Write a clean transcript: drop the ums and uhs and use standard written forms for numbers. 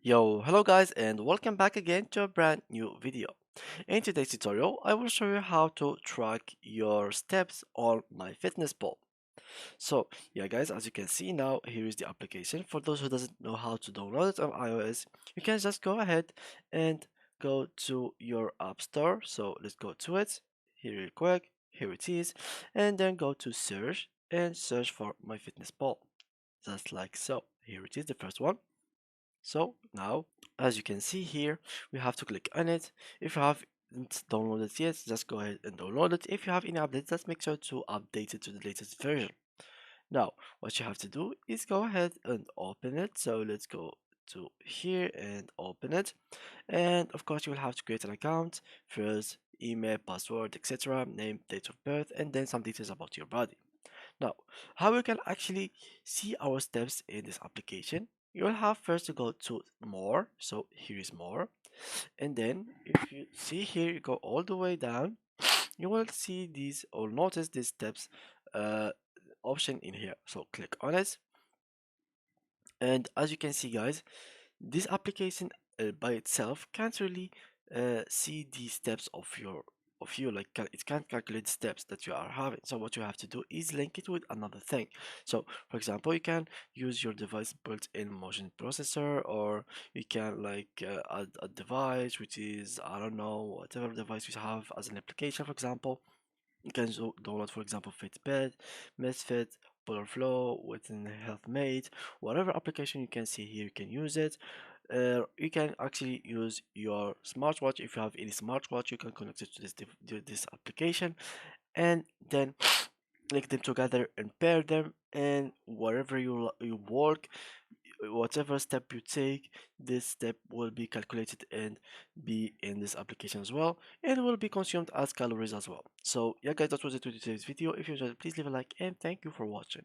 Yo, hello guys and welcome back again to a brand new video. In today's tutorial, I will show you how to track your steps on Myfitnesspal. So, yeah guys, as you can see now, here is the application. For those who doesn't know how to download it on iOS, you can just go ahead and go to your app store. So, let's go to it. Here real quick, here it is, and then go to search and search for Myfitnesspal. Just like so. Here it is, the first one. So now, as you can see here, we have to click on it. If you haven't downloaded it yet, just go ahead and download it. If you have any updates, just make sure to update it to the latest version. Now, what you have to do is go ahead and open it. So let's go to here and open it. And of course, you will have to create an account, first, email, password, etc., name, date of birth, and then some details about your body. Now, how we can actually see our steps in this application? You will have first to go to more. So here is more. And then if you see here, you go all the way down, you will see these or notice these steps uh, option in here. So click on it. And as you can see, guys, this application by itself can't really see the steps of you like it can't calculate steps that you are having. So what you have to do is link it with another thing. So for example, you can use your device built-in motion processor, or you can add a device which is, I don't know, whatever device you have as an application. For example, you can download, for example, Fitbit, Misfit, Polar Flow, within HealthMate, whatever application you can see here, you can use it. You can actually use your smartwatch. If you have any smartwatch, you can connect it to this application, and then link them together and pair them. And wherever you work, whatever step you take, this step will be calculated and be in this application as well, and will be consumed as calories as well. So yeah guys, that was it with today's video. If you enjoyed it, please leave a like and thank you for watching.